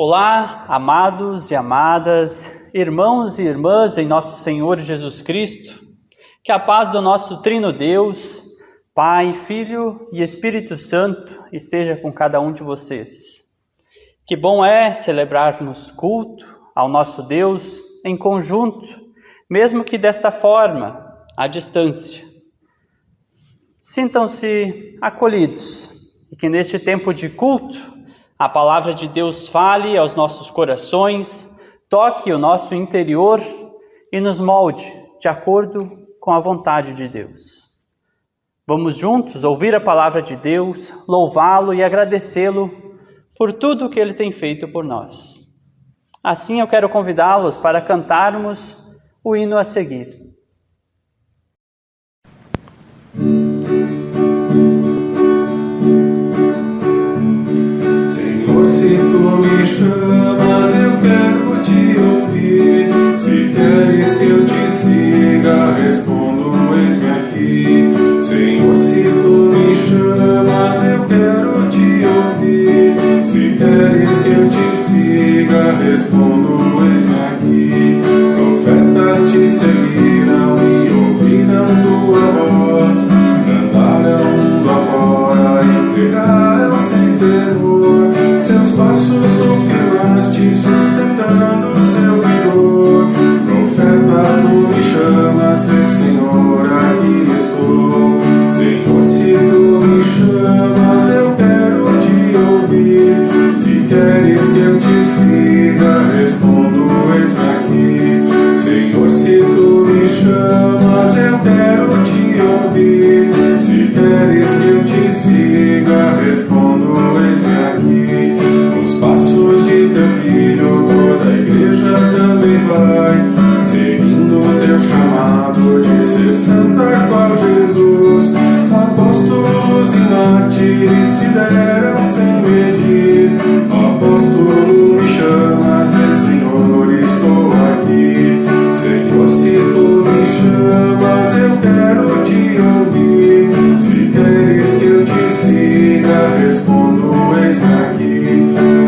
Olá, amados e amadas, irmãos e irmãs em nosso Senhor Jesus Cristo, que a paz do nosso Trino Deus, Pai, Filho e Espírito Santo esteja com cada um de vocês. Que bom é celebrarmos culto ao nosso Deus em conjunto, mesmo que desta forma, à distância. Sintam-se acolhidos e que neste tempo de culto a palavra de Deus fale aos nossos corações, toque o nosso interior e nos molde de acordo com a vontade de Deus. Vamos juntos ouvir a palavra de Deus, louvá-lo e agradecê-lo por tudo o que Ele tem feito por nós. Assim eu quero convidá-los para cantarmos o hino a seguir. Se tu me chamas, eu quero te ouvir. Se queres que eu te siga, respondo, eis-me aqui. Senhor, se tu me chamas, eu quero te ouvir. Se queres que eu te siga, respondo, eis-me aqui. Profetas te seguirão e ouvirão tua voz. Andarão mundo afora e pregarão sem temor. Seus passos tu filaste, sustentando seu vigor. Profeta, tu me chamas, vê, Senhor, aqui estou. Senhor, se tu me chamas, eu quero te ouvir. Se queres que eu te siga, respondo, eis-me aqui. Senhor, se tu me chamas, eu quero te ouvir. Se queres que eu te siga, respondo, eis-me aqui. Os passos de teu filho, toda a igreja também vai, seguindo o teu chamado de ser santa qual Jesus. Apóstolos e mártires se deram sem medir. Apóstolo, me chamas, vê, Senhor, estou aqui. Senhor, se tu me chamas, eu quero te ouvir. Se queres que eu te siga, respondo, eis-me aqui.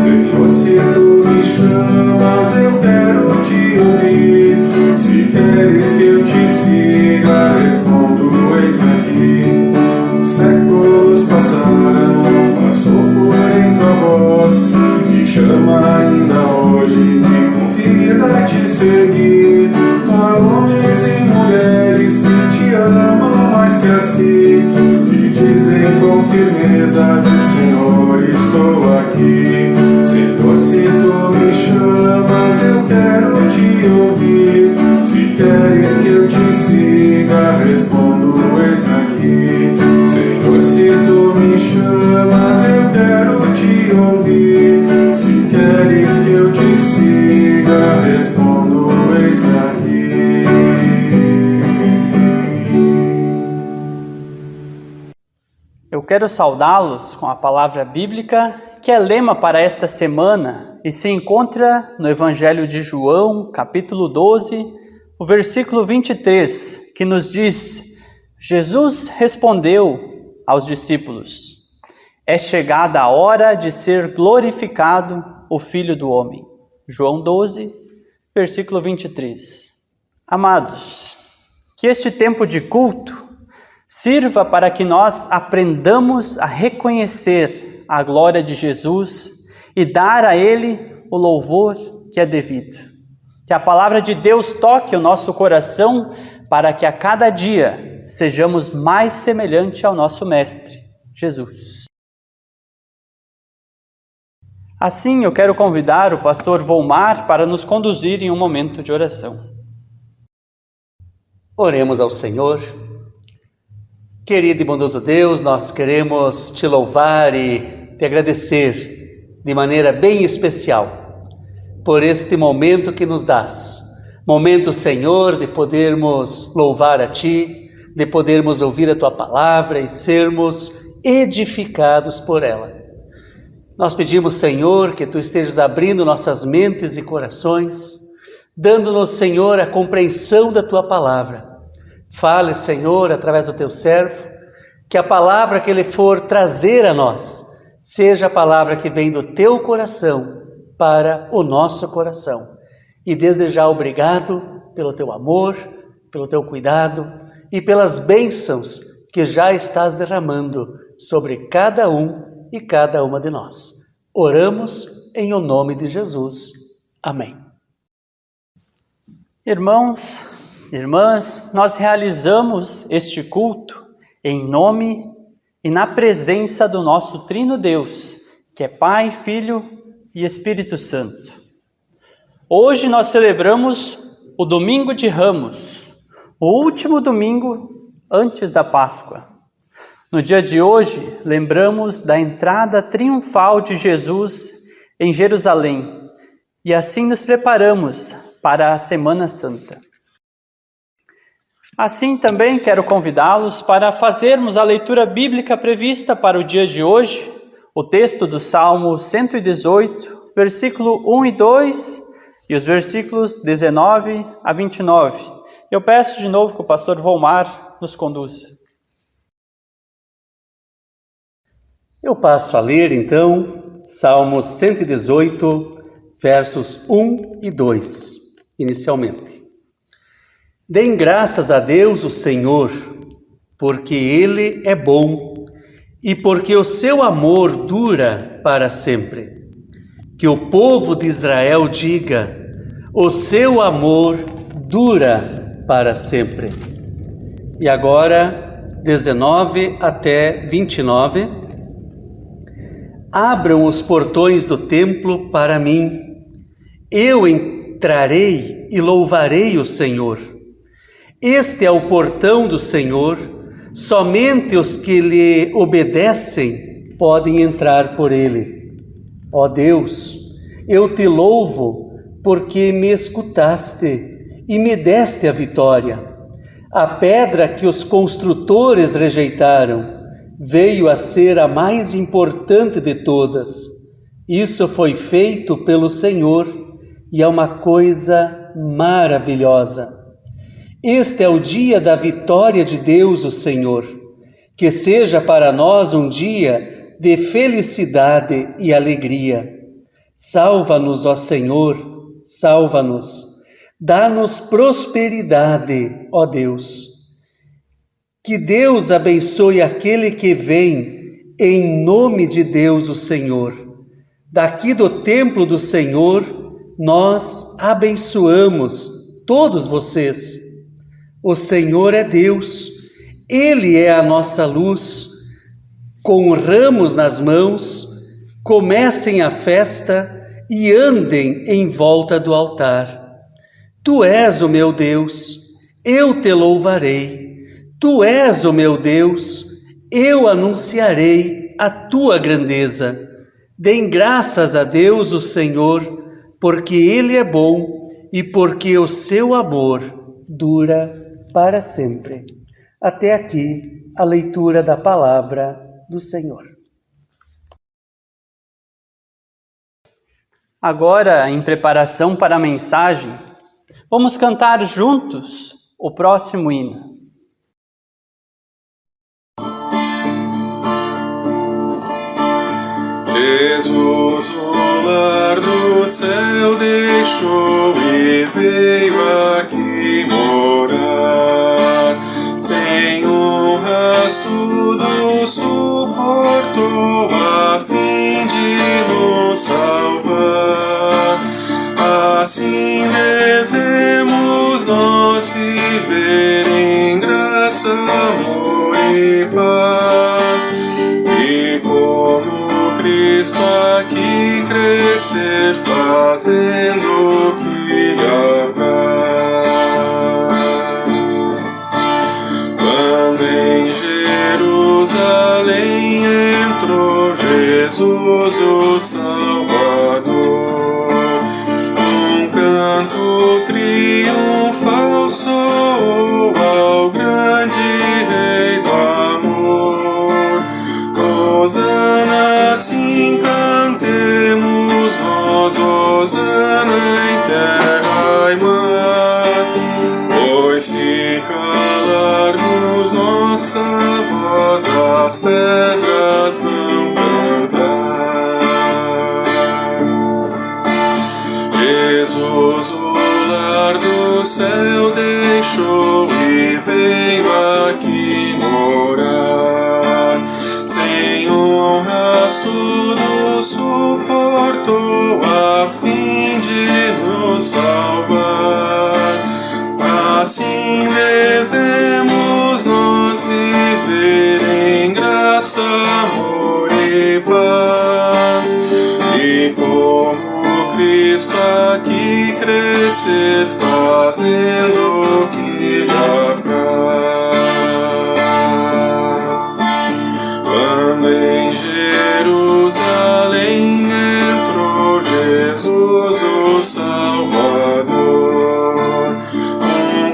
Senhor, se tu me chamas, eu quero te ouvir. Se queres que eu te siga, respondo, eis-me aqui. Os séculos passaram, passou porém tua voz, me chama ainda hoje, me convida a te seguir. Há homens e mulheres que te amam mais que assim, que dizem com firmeza, vê, Senhor, estou aqui. Senhor, se tu me chamas, eu quero te ouvir. Se queres que eu te siga, respondo, eis-me aqui. Senhor, se tu me chamas, eu quero te ouvir. Se queres que eu te siga, respondo, eis-me aqui. Eu quero saudá-los com a palavra bíblica que é lema para esta semana e se encontra no Evangelho de João, capítulo 12, o versículo 23, que nos diz: Jesus respondeu aos discípulos: é chegada a hora de ser glorificado o Filho do Homem. João 12, versículo 23. Amados, que este tempo de culto sirva para que nós aprendamos a reconhecer a glória de Jesus e dar a Ele o louvor que é devido. Que a palavra de Deus toque o nosso coração para que a cada dia sejamos mais semelhantes ao nosso Mestre, Jesus. Assim, eu quero convidar o pastor Volmar para nos conduzir em um momento de oração. Oremos ao Senhor. Querido e bondoso Deus, nós queremos te louvar e te agradecer de maneira bem especial por este momento que nos dás. Momento, Senhor, de podermos louvar a Ti, de podermos ouvir a Tua palavra e sermos edificados por ela. Nós pedimos, Senhor, que Tu estejas abrindo nossas mentes e corações, dando-nos, Senhor, a compreensão da Tua palavra. Fale, Senhor, através do Teu servo, que a palavra que Ele for trazer a nós seja a palavra que vem do Teu coração para o nosso coração. E desde já obrigado pelo teu amor, pelo teu cuidado e pelas bênçãos que já estás derramando sobre cada um e cada uma de nós. Oramos em o nome de Jesus. Amém. Irmãos, irmãs, nós realizamos este culto em nome e na presença do nosso Trino Deus, que é Pai, Filho e Espírito Santo. Hoje nós celebramos o Domingo de Ramos, o último domingo antes da Páscoa. No dia de hoje, lembramos da entrada triunfal de Jesus em Jerusalém e assim nos preparamos para a Semana Santa. Assim também quero convidá-los para fazermos a leitura bíblica prevista para o dia de hoje, o texto do Salmo 118, versículo 1 e 2 e os versículos 19 a 29. Eu peço de novo que o pastor Volmar nos conduza. Eu passo a ler então Salmo 118, versos 1 e 2, inicialmente. Deem graças a Deus o Senhor, porque Ele é bom e porque o seu amor dura para sempre. Que o povo de Israel diga: o seu amor dura para sempre. E agora, 19 até 29. Abram os portões do templo para mim. Eu entrarei e louvarei o Senhor. Este é o portão do Senhor, somente os que lhe obedecem podem entrar por ele. Ó Deus, eu te louvo porque me escutaste e me deste a vitória. A pedra que os construtores rejeitaram veio a ser a mais importante de todas. Isso foi feito pelo Senhor e é uma coisa maravilhosa. Este é o dia da vitória de Deus, o Senhor. Que seja para nós um dia de felicidade e alegria. Salva-nos, ó Senhor, salva-nos. Dá-nos prosperidade, ó Deus. Que Deus abençoe aquele que vem em nome de Deus, o Senhor. Daqui do templo do Senhor, nós abençoamos todos vocês. O Senhor é Deus, Ele é a nossa luz. Com ramos nas mãos, comecem a festa e andem em volta do altar. Tu és o meu Deus, eu te louvarei. Tu és o meu Deus, eu anunciarei a tua grandeza. Deem graças a Deus, o Senhor, porque Ele é bom e porque o seu amor dura para sempre. Até aqui a leitura da palavra do Senhor. Agora, em preparação para a mensagem, vamos cantar juntos o próximo hino. Jesus o lar do céu deixou e veio aqui morar. Sem honras tudo suportou a fim de nos salvar. Assim devemos nós viver em graça, amor e paz. E como Cristo aqui crescer, fazendo o que lhe apraz. Quando em Jerusalém entrou Jesus o Salvador, um canto triunfal soou ao grande Rei do amor. Hosana, assim cantemos nós, hosana em terra e mar. Pois se calarmos nossa voz, as pedras vão cantar. lar do céu deixou e veio aqui morar. Sem honras tudo suportou a fim de nos salvar. Assim devemos nós viver em graça, amor e paz, e como Cristo aqui crescer, fazendo o que lhe apraz. Quando em Jerusalém entrou Jesus o Salvador,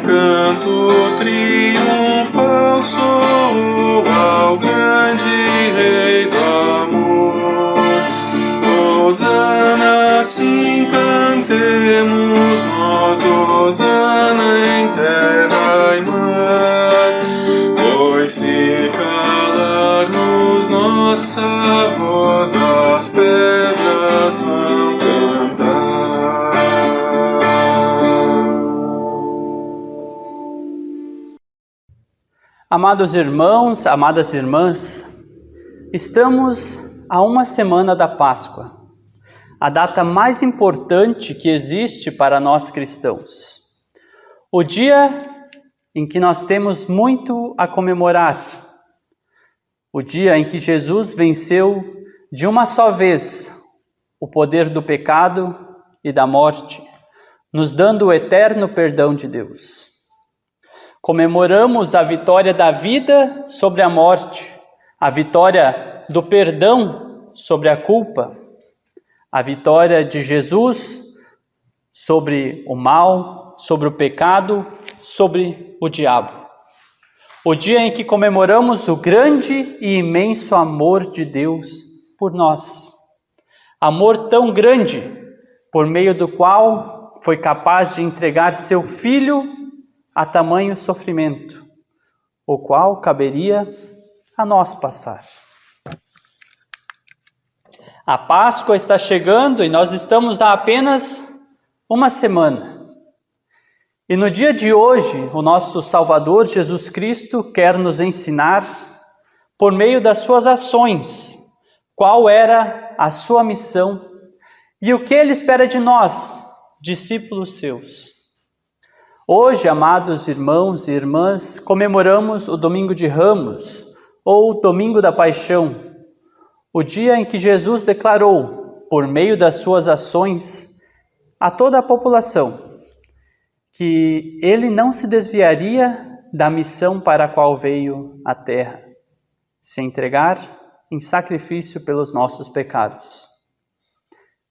canto triunfal soou ao grande Rei do amor. Hosana, assim cantemos nós, hosana em terra e mar, pois se calarmos nossa voz, as pedras vão cantar. Amados irmãos, amadas irmãs, estamos a uma semana da Páscoa, a data mais importante que existe para nós cristãos. O dia em que nós temos muito a comemorar. O dia em que Jesus venceu de uma só vez o poder do pecado e da morte, nos dando o eterno perdão de Deus. Comemoramos a vitória da vida sobre a morte, a vitória do perdão sobre a culpa, a vitória de Jesus sobre o mal, sobre o pecado, sobre o diabo. O dia em que comemoramos o grande e imenso amor de Deus por nós. Amor tão grande, por meio do qual foi capaz de entregar seu Filho a tamanho sofrimento, o qual caberia a nós passar. A Páscoa está chegando e nós estamos há apenas uma semana. E no dia de hoje, o nosso Salvador Jesus Cristo quer nos ensinar, por meio das suas ações, qual era a sua missão e o que ele espera de nós, discípulos seus. Hoje, amados irmãos e irmãs, comemoramos o Domingo de Ramos, ou Domingo da Paixão, o dia em que Jesus declarou, por meio das suas ações, a toda a população, que ele não se desviaria da missão para a qual veio à terra, se entregar em sacrifício pelos nossos pecados.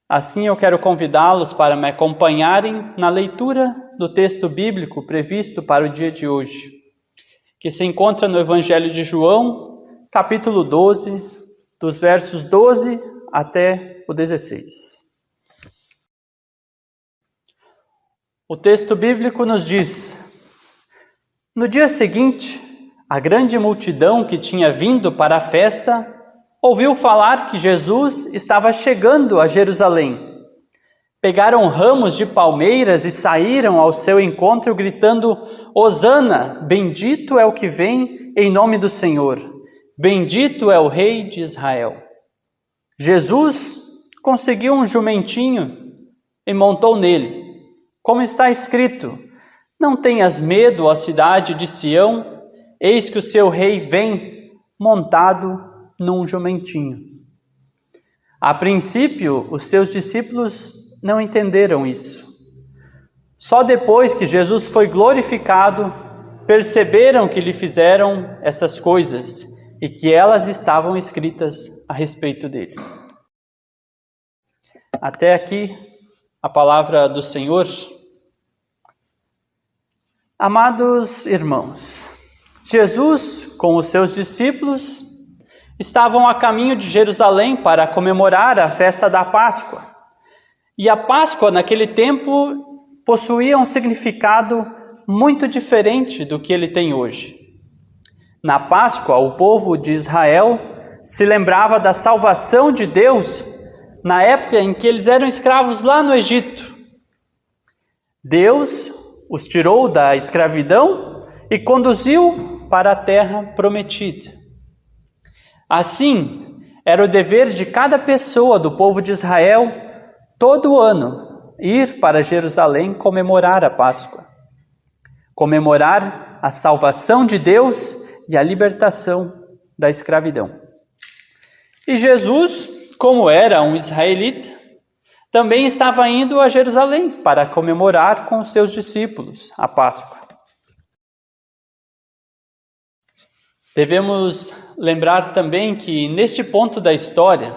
Assim eu quero convidá-los para me acompanharem na leitura do texto bíblico previsto para o dia de hoje, que se encontra no Evangelho de João, capítulo 12, dos versos 12 até o 16. O texto bíblico nos diz: no dia seguinte, a grande multidão que tinha vindo para a festa ouviu falar que Jesus estava chegando a Jerusalém. Pegaram ramos de palmeiras e saíram ao seu encontro gritando: Hosana, bendito é o que vem em nome do Senhor, bendito é o Rei de Israel. Jesus conseguiu um jumentinho e montou nele. Como está escrito: não tenhas medo, ó cidade de Sião, eis que o seu rei vem montado num jumentinho. A princípio, os seus discípulos não entenderam isso. Só depois que Jesus foi glorificado, perceberam que lhe fizeram essas coisas e que elas estavam escritas a respeito dele. Até aqui a palavra do Senhor. Amados irmãos, Jesus, com os seus discípulos, estavam a caminho de Jerusalém para comemorar a festa da Páscoa. E a Páscoa, naquele tempo, possuía um significado muito diferente do que ele tem hoje. Na Páscoa, o povo de Israel se lembrava da salvação de Deus na época em que eles eram escravos lá no Egito. Deus os tirou da escravidão e conduziu para a terra prometida. Assim, era o dever de cada pessoa do povo de Israel, todo ano, ir para Jerusalém comemorar a Páscoa, comemorar a salvação de Deus e a libertação da escravidão. E Jesus, como era um israelita, também estava indo a Jerusalém para comemorar com os seus discípulos a Páscoa. Devemos lembrar também que neste ponto da história,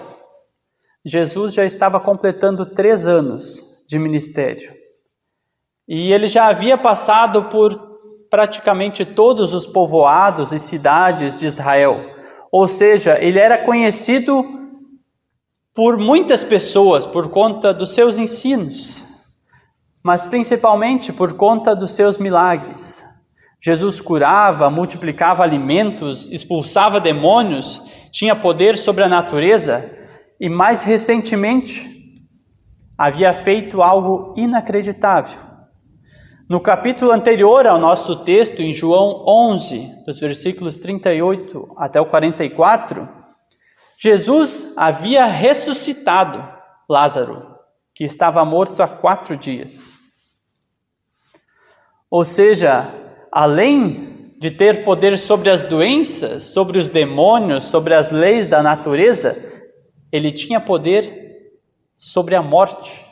Jesus já estava completando 3 anos de ministério. E ele já havia passado por praticamente todos os povoados e cidades de Israel. Ou seja, ele era conhecido por muitas pessoas por conta dos seus ensinos, mas principalmente por conta dos seus milagres. Jesus curava, multiplicava alimentos, expulsava demônios, tinha poder sobre a natureza e, mais recentemente, havia feito algo inacreditável. No capítulo anterior ao nosso texto, em João 11, dos versículos 38 até o 44, Jesus havia ressuscitado Lázaro, que estava morto há 4 dias. Ou seja, além de ter poder sobre as doenças, sobre os demônios, sobre as leis da natureza, ele tinha poder sobre a morte.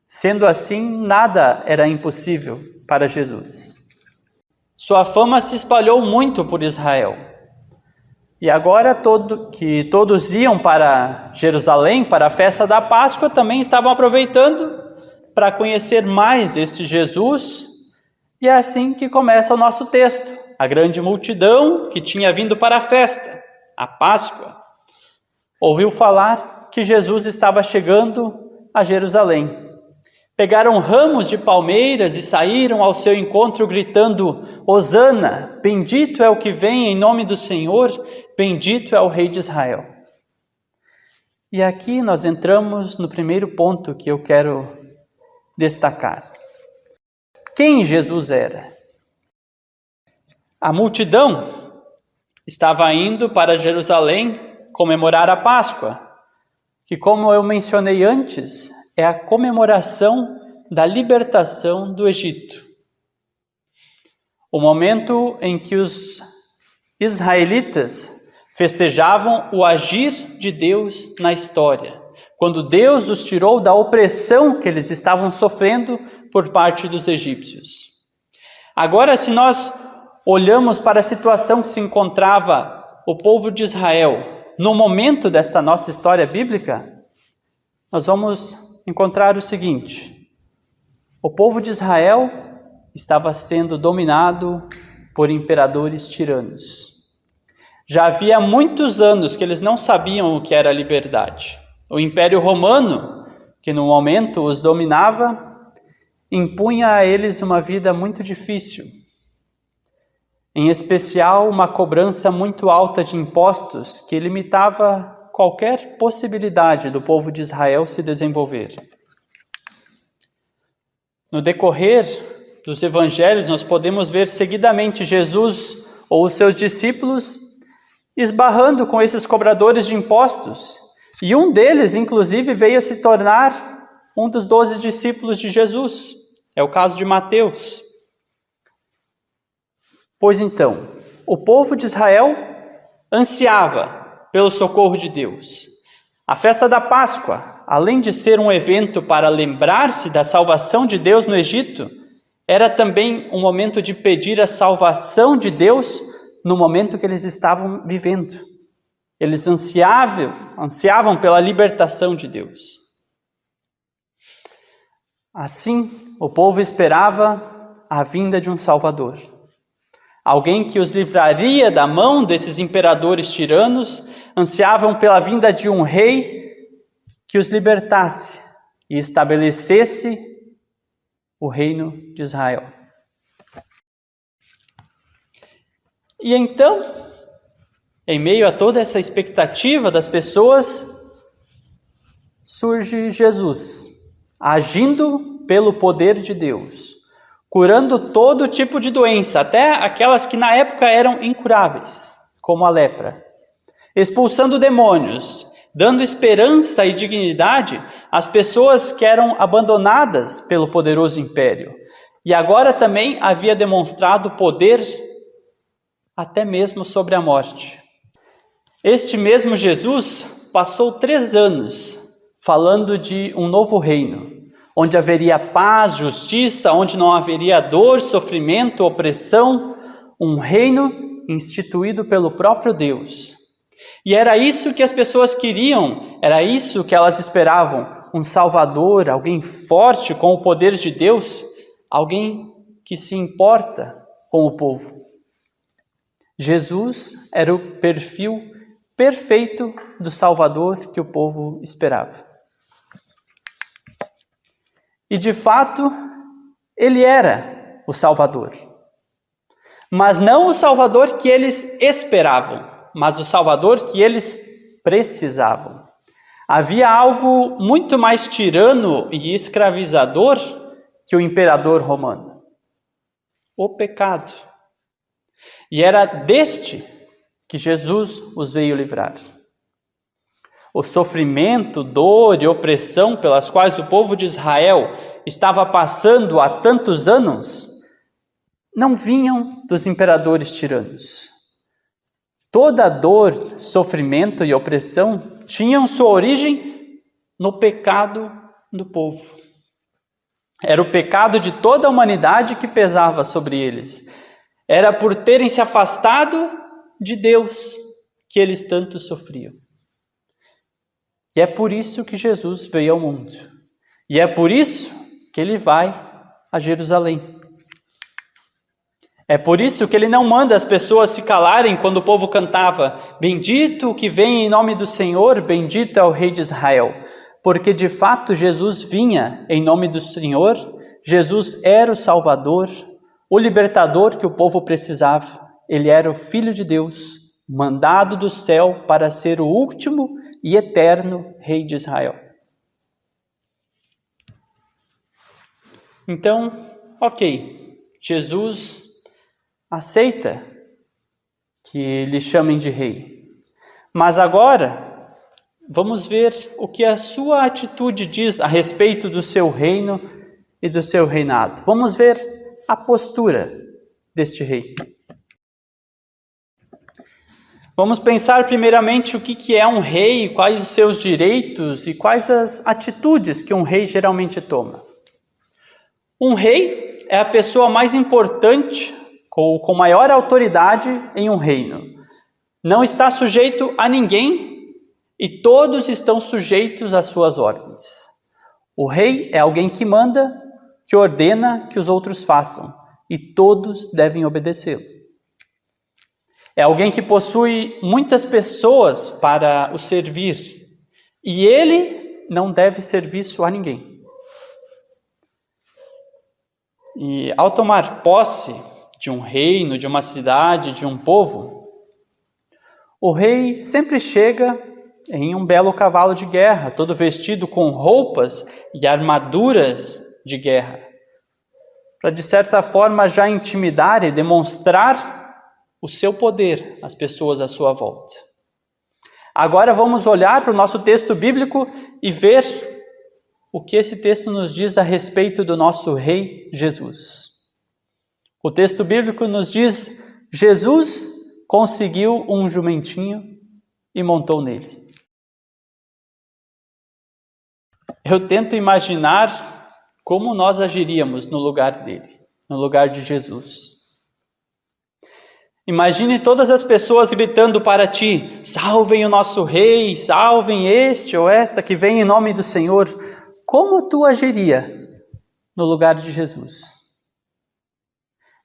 Sendo assim, nada era impossível para Jesus. Sua fama se espalhou muito por Israel. E agora que todos iam para Jerusalém, para a festa da Páscoa, também estavam aproveitando para conhecer mais este Jesus. E é assim que começa o nosso texto. A grande multidão que tinha vindo para a festa, a Páscoa, ouviu falar que Jesus estava chegando a Jerusalém. Pegaram ramos de palmeiras e saíram ao seu encontro gritando: Hosana, bendito é o que vem em nome do Senhor, bendito é o Rei de Israel. E aqui nós entramos no primeiro ponto que eu quero destacar. Quem Jesus era? A multidão estava indo para Jerusalém comemorar a Páscoa, que, como eu mencionei antes, é a comemoração da libertação do Egito. O momento em que os israelitas festejavam o agir de Deus na história, quando Deus os tirou da opressão que eles estavam sofrendo por parte dos egípcios. Agora, se nós olhamos para a situação que se encontrava o povo de Israel no momento desta nossa história bíblica, nós vamos encontrar o seguinte: o povo de Israel estava sendo dominado por imperadores tiranos. Já havia muitos anos que eles não sabiam o que era liberdade. O Império Romano, que no momento os dominava, impunha a eles uma vida muito difícil. Em especial, uma cobrança muito alta de impostos que limitava qualquer possibilidade do povo de Israel se desenvolver. No decorrer dos evangelhos, nós podemos ver seguidamente Jesus ou os seus discípulos esbarrando com esses cobradores de impostos, e um deles, inclusive, veio a se tornar um dos 12 discípulos de Jesus. É o caso de Mateus. Pois então, o povo de Israel ansiava pelo socorro de Deus. A festa da Páscoa, além de ser um evento para lembrar-se da salvação de Deus no Egito, era também um momento de pedir a salvação de Deus no momento que eles estavam vivendo. Eles ansiavam pela libertação de Deus. Assim, o povo esperava a vinda de um Salvador. Alguém que os livraria da mão desses imperadores tiranos, ansiavam pela vinda de um rei que os libertasse e estabelecesse o reino de Israel. E então, em meio a toda essa expectativa das pessoas, surge Jesus, agindo pelo poder de Deus, curando todo tipo de doença, até aquelas que na época eram incuráveis, como a lepra, expulsando demônios, dando esperança e dignidade às pessoas que eram abandonadas pelo poderoso império. E agora também havia demonstrado poder até mesmo sobre a morte. Este mesmo Jesus passou 3 anos falando de um novo reino, onde haveria paz, justiça, onde não haveria dor, sofrimento, opressão, um reino instituído pelo próprio Deus. E era isso que as pessoas queriam, era isso que elas esperavam, um Salvador, alguém forte com o poder de Deus, alguém que se importa com o povo. Jesus era o perfil perfeito do Salvador que o povo esperava. E de fato, ele era o Salvador. Mas não o Salvador que eles esperavam, mas o Salvador que eles precisavam. Havia algo muito mais tirano e escravizador que o imperador romano: o pecado. E era deste que Jesus os veio livrar. O sofrimento, dor e opressão pelas quais o povo de Israel estava passando há tantos anos não vinham dos imperadores tiranos. Toda dor, sofrimento e opressão tinham sua origem no pecado do povo. Era o pecado de toda a humanidade que pesava sobre eles. Era por terem se afastado de Deus que eles tanto sofriam. E é por isso que Jesus veio ao mundo. E é por isso que ele vai a Jerusalém. É por isso que ele não manda as pessoas se calarem quando o povo cantava: bendito o que vem em nome do Senhor, bendito é o Rei de Israel. Porque de fato Jesus vinha em nome do Senhor, Jesus era o Salvador, o libertador que o povo precisava. Ele era o Filho de Deus, mandado do céu para ser o último e eterno Rei de Israel. Então, ok, Jesus aceita que lhe chamem de rei. Mas agora, vamos ver o que a sua atitude diz a respeito do seu reino e do seu reinado. Vamos ver a postura deste rei. Vamos pensar primeiramente o que é um rei, quais os seus direitos e quais as atitudes que um rei geralmente toma. Um rei é a pessoa mais importante, com maior autoridade em um reino. Não está sujeito a ninguém e todos estão sujeitos às suas ordens. O rei é alguém que manda, que ordena que os outros façam e todos devem obedecê-lo. É alguém que possui muitas pessoas para o servir e ele não deve serviço a ninguém. E ao tomar posse de um reino, de uma cidade, de um povo, o rei sempre chega em um belo cavalo de guerra, todo vestido com roupas e armaduras de guerra, para de certa forma já intimidar e demonstrar o seu poder às pessoas à sua volta. Agora vamos olhar para o nosso texto bíblico e ver o que esse texto nos diz a respeito do nosso rei Jesus. O texto bíblico nos diz: Jesus conseguiu um jumentinho e montou nele. Eu tento imaginar como nós agiríamos no lugar dele, no lugar de Jesus. Imagine todas as pessoas gritando para ti: salvem o nosso rei, salvem este ou esta que vem em nome do Senhor. Como tu agiria no lugar de Jesus?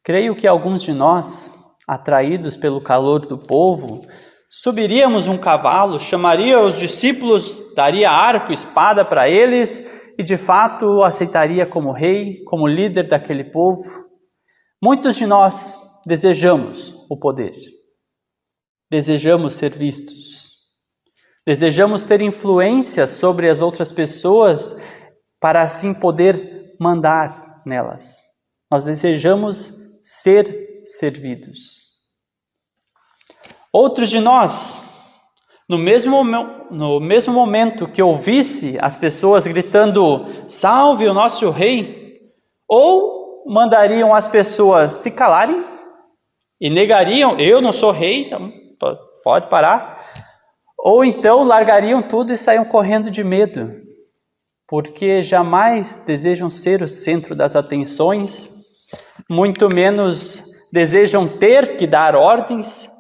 Creio que alguns de nós, atraídos pelo calor do povo, subiríamos um cavalo, chamaria os discípulos, daria arco, espada para eles e de fato aceitaria como rei, como líder daquele povo. Muitos de nós desejamos o poder, desejamos ser vistos, desejamos ter influência sobre as outras pessoas para assim poder mandar nelas. Nós desejamos ser servidos. Outros de nós, no mesmo momento que ouvisse as pessoas gritando, salve o nosso rei, ou mandariam as pessoas se calarem e negariam, eu não sou rei, então pode parar, ou então largariam tudo e saiam correndo de medo, porque jamais desejam ser o centro das atenções, muito menos desejam ter que dar ordens,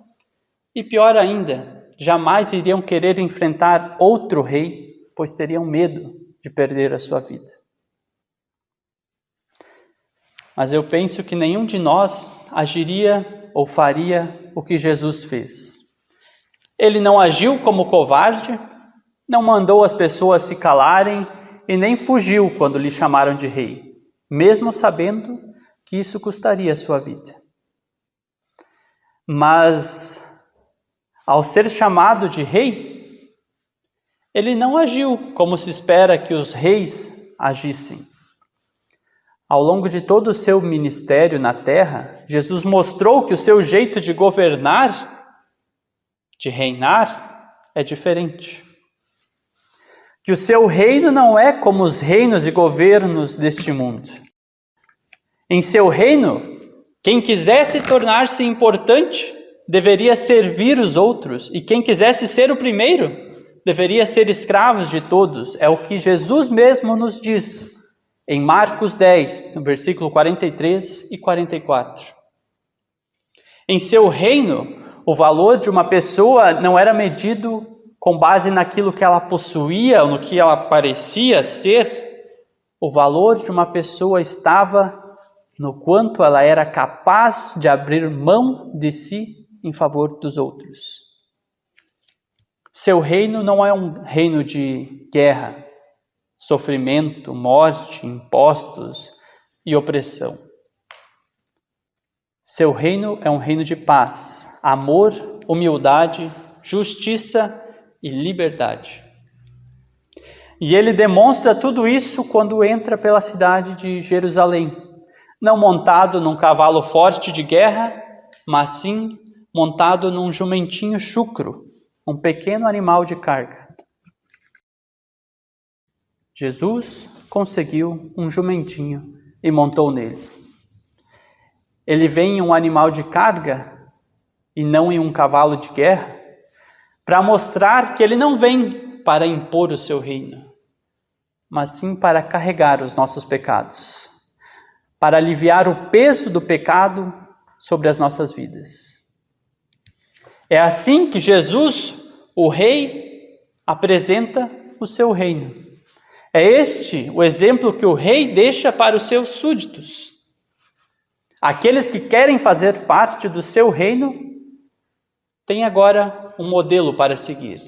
e pior ainda, jamais iriam querer enfrentar outro rei, pois teriam medo de perder a sua vida. Mas eu penso que nenhum de nós agiria ou faria o que Jesus fez. Ele não agiu como covarde, não mandou as pessoas se calarem e nem fugiu quando lhe chamaram de rei, mesmo sabendo que isso custaria a sua vida. Mas, ao ser chamado de rei, ele não agiu como se espera que os reis agissem. Ao longo de todo o seu ministério na terra, Jesus mostrou que o seu jeito de governar, de reinar, é diferente. Que o seu reino não é como os reinos e governos deste mundo. Em seu reino, quem quisesse tornar-se importante, deveria servir os outros, e quem quisesse ser o primeiro, deveria ser escravos de todos. É o que Jesus mesmo nos diz em Marcos 10, no versículo 43 e 44. Em seu reino, o valor de uma pessoa não era medido com base naquilo que ela possuía ou no que ela parecia ser. O valor de uma pessoa estava no quanto ela era capaz de abrir mão de si em favor dos outros. Seu reino não é um reino de guerra, sofrimento, morte, impostos e opressão. Seu reino é um reino de paz, amor, humildade, justiça e liberdade. E ele demonstra tudo isso quando entra pela cidade de Jerusalém, não montado num cavalo forte de guerra, mas sim montado num jumentinho chucro, um pequeno animal de carga. Jesus conseguiu um jumentinho e montou nele. Ele vem em um animal de carga e não em um cavalo de guerra, para mostrar que ele não vem para impor o seu reino, mas sim para carregar os nossos pecados, para aliviar o peso do pecado sobre as nossas vidas. É assim que Jesus, o Rei, apresenta o seu reino. É este o exemplo que o rei deixa para os seus súditos. Aqueles que querem fazer parte do seu reino têm agora um modelo para seguir.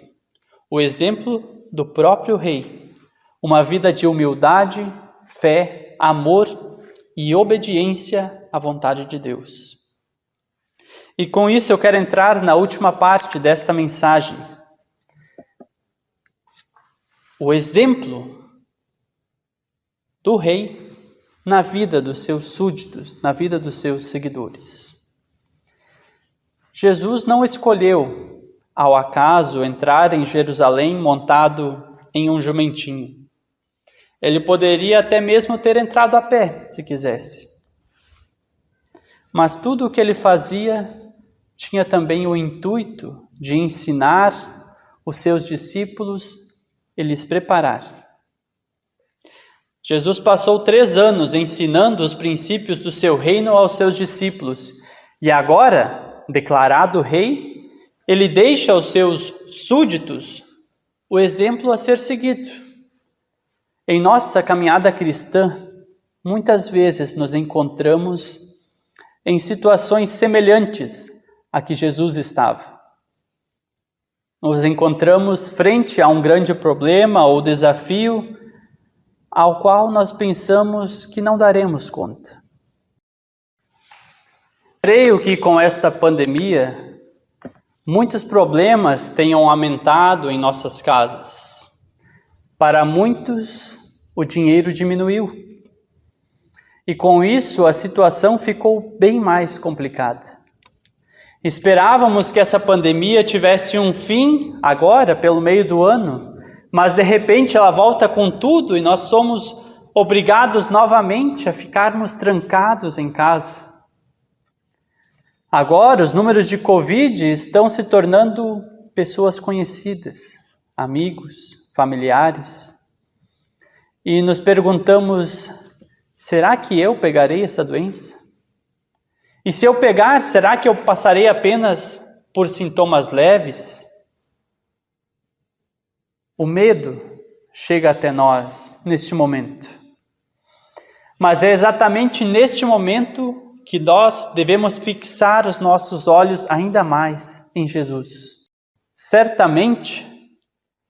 O exemplo do próprio rei. Uma vida de humildade, fé, amor e obediência à vontade de Deus. E com isso eu quero entrar na última parte desta mensagem. O exemplo do rei na vida dos seus súditos, na vida dos seus seguidores. Jesus não escolheu, ao acaso, entrar em Jerusalém montado em um jumentinho. Ele poderia até mesmo ter entrado a pé, se quisesse. Mas tudo o que ele fazia tinha também o intuito de ensinar os seus discípulos e lhes preparar. Jesus passou 3 anos ensinando os princípios do seu reino aos seus discípulos. E agora, declarado rei, ele deixa aos seus súditos o exemplo a ser seguido. Em nossa caminhada cristã, muitas vezes nos encontramos em situações semelhantes a que Jesus estava. Nos encontramos frente a um grande problema ou desafio ao qual nós pensamos que não daremos conta. Creio que com esta pandemia, muitos problemas tenham aumentado em nossas casas. Para muitos, o dinheiro diminuiu. E com isso a situação ficou bem mais complicada. Esperávamos que essa pandemia tivesse um fim agora, pelo meio do ano, mas de repente ela volta com tudo e nós somos obrigados novamente a ficarmos trancados em casa. Agora os números de Covid estão se tornando pessoas conhecidas, amigos, familiares. E nos perguntamos, será que eu pegarei essa doença? E se eu pegar, será que eu passarei apenas por sintomas leves? O medo chega até nós neste momento. Mas é exatamente neste momento que nós devemos fixar os nossos olhos ainda mais em Jesus. Certamente,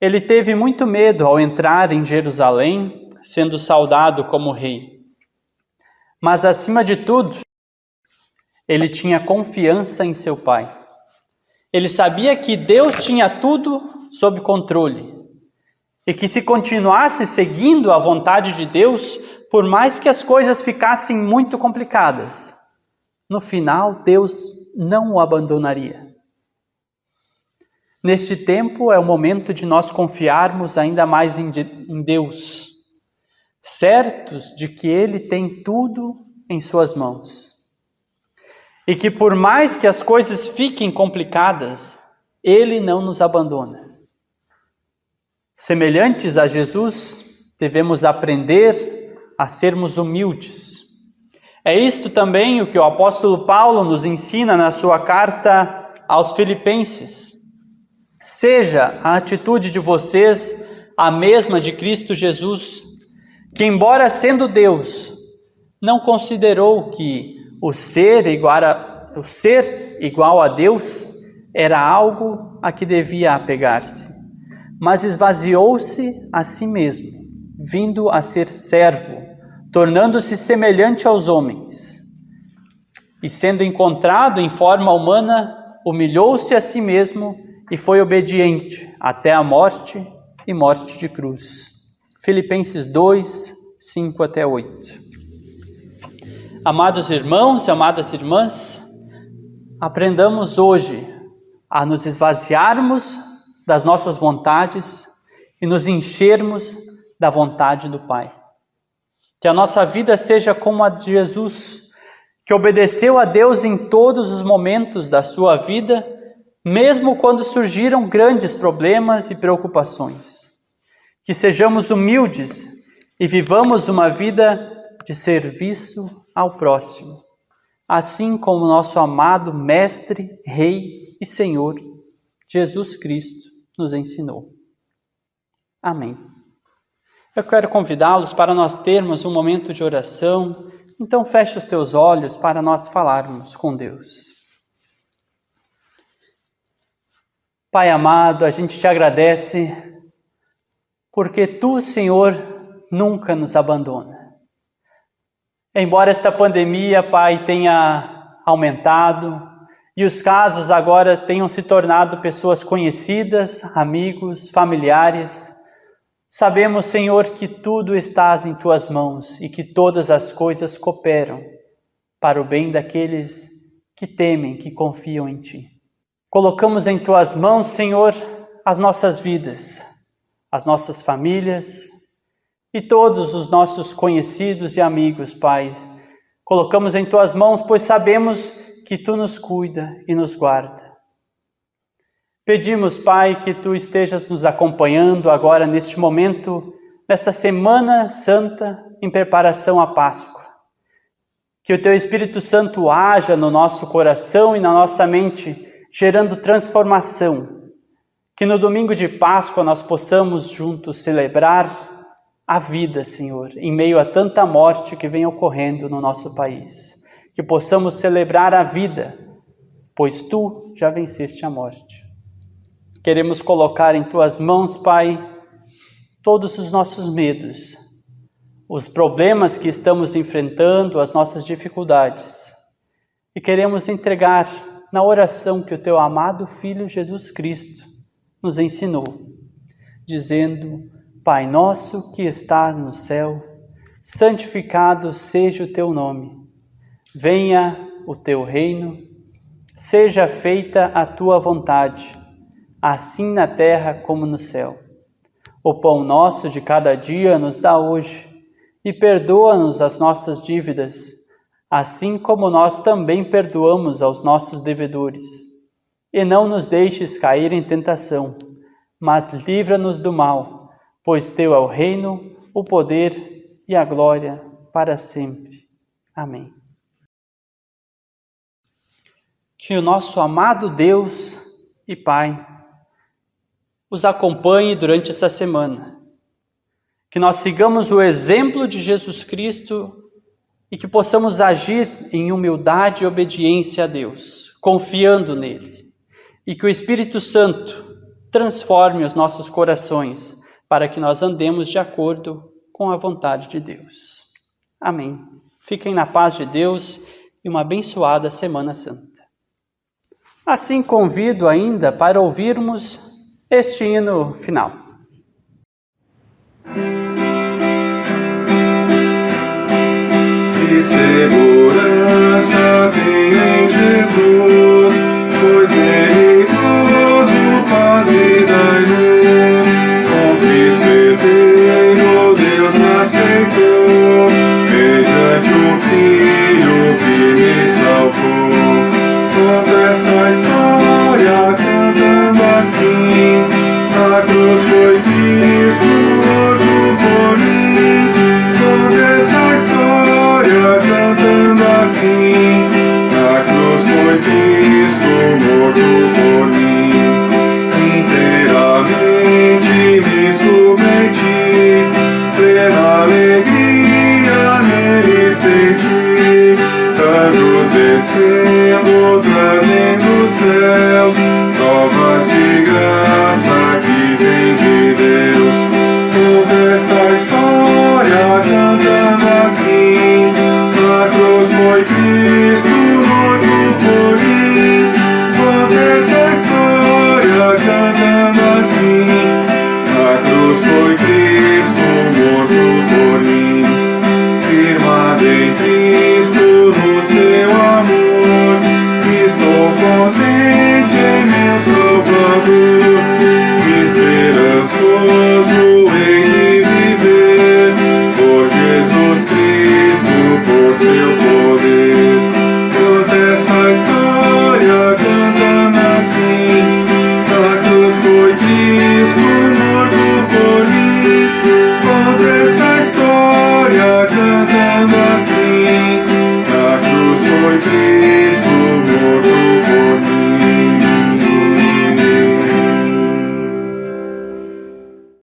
ele teve muito medo ao entrar em Jerusalém, sendo saudado como rei. Mas, acima de tudo, ele tinha confiança em seu Pai. Ele sabia que Deus tinha tudo sob controle e que se continuasse seguindo a vontade de Deus, por mais que as coisas ficassem muito complicadas, no final Deus não o abandonaria. Neste tempo é o momento de nós confiarmos ainda mais em Deus, certos de que Ele tem tudo em suas mãos. E que por mais que as coisas fiquem complicadas, Ele não nos abandona. Semelhantes a Jesus, devemos aprender a sermos humildes. É isto também o que o apóstolo Paulo nos ensina na sua carta aos Filipenses. Seja a atitude de vocês a mesma de Cristo Jesus, que embora sendo Deus, não considerou que o ser igual a Deus era algo a que devia apegar-se, mas esvaziou-se a si mesmo, vindo a ser servo, tornando-se semelhante aos homens. E sendo encontrado em forma humana, humilhou-se a si mesmo e foi obediente até a morte e morte de cruz. Filipenses 2, 5 até 8. Amados irmãos e amadas irmãs, aprendamos hoje a nos esvaziarmos das nossas vontades e nos enchermos da vontade do Pai. Que a nossa vida seja como a de Jesus, que obedeceu a Deus em todos os momentos da sua vida, mesmo quando surgiram grandes problemas e preocupações. Que sejamos humildes e vivamos uma vida de serviço ao próximo, assim como nosso amado Mestre, Rei e Senhor, Jesus Cristo, nos ensinou. Amém. Eu quero convidá-los para nós termos um momento de oração, então feche os teus olhos para nós falarmos com Deus. Pai amado, a gente te agradece porque Tu, Senhor, nunca nos abandona. Embora esta pandemia, Pai, tenha aumentado e os casos agora tenham se tornado pessoas conhecidas, amigos, familiares, sabemos, Senhor, que tudo estás em Tuas mãos e que todas as coisas cooperam para o bem daqueles que temem, que confiam em Ti. Colocamos em Tuas mãos, Senhor, as nossas vidas, as nossas famílias e todos os nossos conhecidos e amigos, Pai. Colocamos em Tuas mãos, pois sabemos que Tu nos cuida e nos guarda. Pedimos, Pai, que Tu estejas nos acompanhando agora neste momento, nesta Semana Santa, em preparação à Páscoa. Que o Teu Espírito Santo haja no nosso coração e na nossa mente, gerando transformação. Que no domingo de Páscoa nós possamos juntos celebrar a vida, Senhor, em meio a tanta morte que vem ocorrendo no nosso país. Que possamos celebrar a vida, pois Tu já venceste a morte. Queremos colocar em Tuas mãos, Pai, todos os nossos medos, os problemas que estamos enfrentando, as nossas dificuldades. E queremos entregar na oração que o Teu amado Filho Jesus Cristo nos ensinou, dizendo: Pai nosso que estás no céu, santificado seja o teu nome. Venha o teu reino, seja feita a tua vontade, assim na terra como no céu. O pão nosso de cada dia nos dá hoje, e perdoa-nos as nossas dívidas, assim como nós também perdoamos aos nossos devedores. E não nos deixes cair em tentação, mas livra-nos do mal, pois teu é o reino, o poder e a glória para sempre. Amém. Que o nosso amado Deus e Pai os acompanhe durante essa semana. Que nós sigamos o exemplo de Jesus Cristo e que possamos agir em humildade e obediência a Deus, confiando nele. E que o Espírito Santo transforme os nossos corações para que nós andemos de acordo com a vontade de Deus. Amém. Fiquem na paz de Deus e uma abençoada Semana Santa. Assim convido ainda para ouvirmos este hino final. Que segurança tem em Jesus, pois nele gozo, paz e dai-luz. Com Cristo eterno Deus me aceitou, mediante o Filho que me salvou. Conta essa história cantando assim: a cruz foi Cristo morto por mim. Conta essa história cantando assim: a cruz foi Cristo morto por mim. Inteiramente me submeti, plena alegria nele senti, anjos descer.